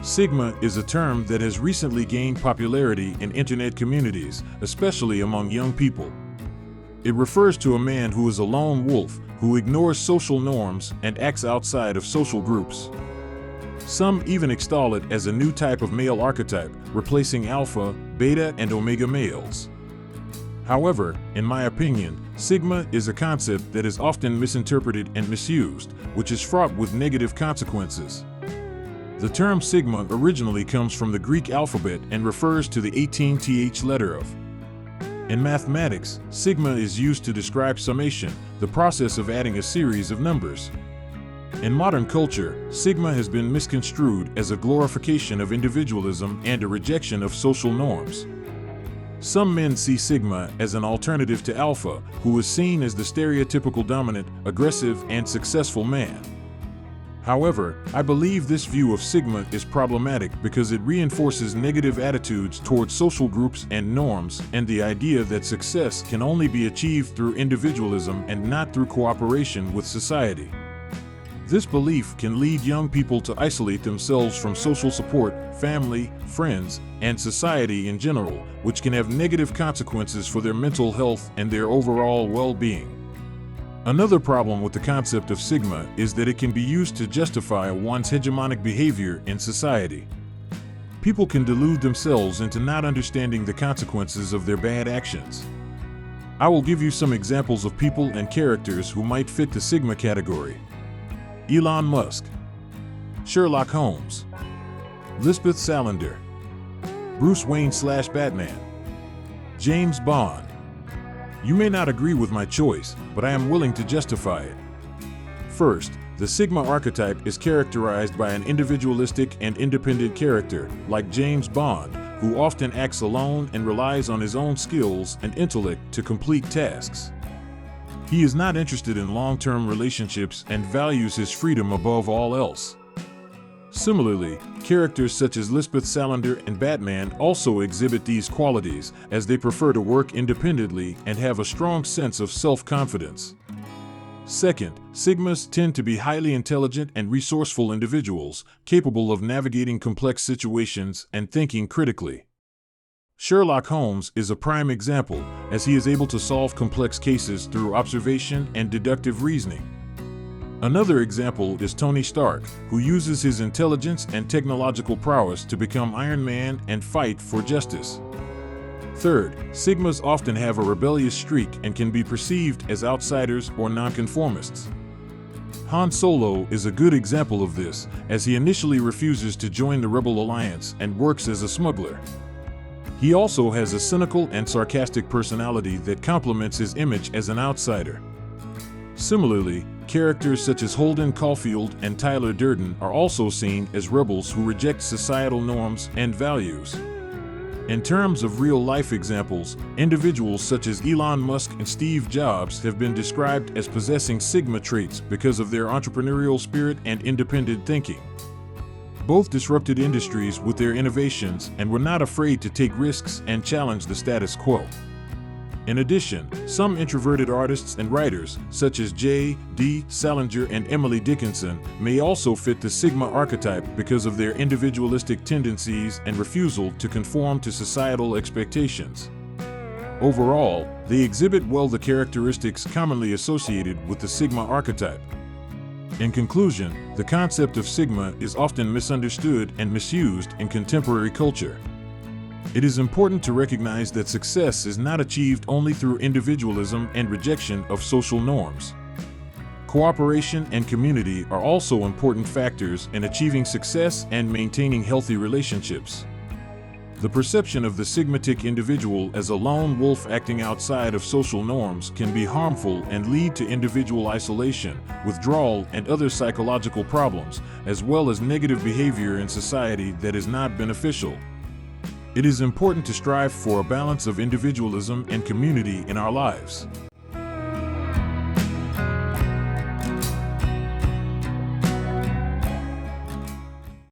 Sigma is a term that has recently gained popularity in internet communities, especially among young people. It refers to a man who is a lone wolf, who ignores social norms and acts outside of social groups. Some even extol it as a new type of male archetype, replacing alpha, beta, and omega males. However, in my opinion, Sigma is a concept that is often misinterpreted and misused, which is fraught with negative consequences. The term sigma originally comes from the Greek alphabet and refers to the 18th letter of. In mathematics, sigma is used to describe summation, the process of adding a series of numbers. In modern culture, sigma has been misconstrued as a glorification of individualism and a rejection of social norms. Some men see sigma as an alternative to alpha, who is seen as the stereotypical dominant, aggressive, and successful man. However, I believe this view of sigma is problematic because it reinforces negative attitudes towards social groups and norms, and the idea that success can only be achieved through individualism and not through cooperation with society. This belief can lead young people to isolate themselves from social support, family, friends, and society in general, which can have negative consequences for their mental health and their overall well-being. Another problem with the concept of sigma is that it can be used to justify one's hegemonic behavior in society. People can delude themselves into not understanding the consequences of their bad actions. I will give you some examples of people and characters who might fit the sigma category. Elon Musk, Sherlock Holmes, Lisbeth Salander, Bruce Wayne/Batman, James Bond. You may not agree with my choice, but I am willing to justify it. First, the Sigma archetype is characterized by an individualistic and independent character, like James Bond, who often acts alone and relies on his own skills and intellect to complete tasks. He is not interested in long-term relationships and values his freedom above all else. Similarly, characters such as Lisbeth Salander and Batman also exhibit these qualities, as they prefer to work independently and have a strong sense of self-confidence. Second, Sigmas tend to be highly intelligent and resourceful individuals, capable of navigating complex situations and thinking critically. Sherlock Holmes is a prime example, as he is able to solve complex cases through observation and deductive reasoning. Another example is Tony Stark, who uses his intelligence and technological prowess to become Iron Man and fight for justice. Third, Sigmas often have a rebellious streak and can be perceived as outsiders or nonconformists. Han Solo is a good example of this, as he initially refuses to join the Rebel Alliance and works as a smuggler. He also has a cynical and sarcastic personality that complements his image as an outsider. Similarly, characters such as Holden Caulfield and Tyler Durden are also seen as rebels who reject societal norms and values. In terms of real-life examples, individuals such as Elon Musk and Steve Jobs have been described as possessing Sigma traits because of their entrepreneurial spirit and independent thinking. Both disrupted industries with their innovations and were not afraid to take risks and challenge the status quo. In addition, some introverted artists and writers, such as J.D. Salinger and Emily Dickinson, may also fit the Sigma archetype because of their individualistic tendencies and refusal to conform to societal expectations. Overall, they exhibit well the characteristics commonly associated with the Sigma archetype. In conclusion, the concept of Sigma is often misunderstood and misused in contemporary culture. It is important to recognize that success is not achieved only through individualism and rejection of social norms. Cooperation and community are also important factors in achieving success and maintaining healthy relationships. The perception of the Sigmatic individual as a lone wolf acting outside of social norms can be harmful and lead to individual isolation, withdrawal, and other psychological problems, as well as negative behavior in society that is not beneficial. It is important to strive for a balance of individualism and community in our lives.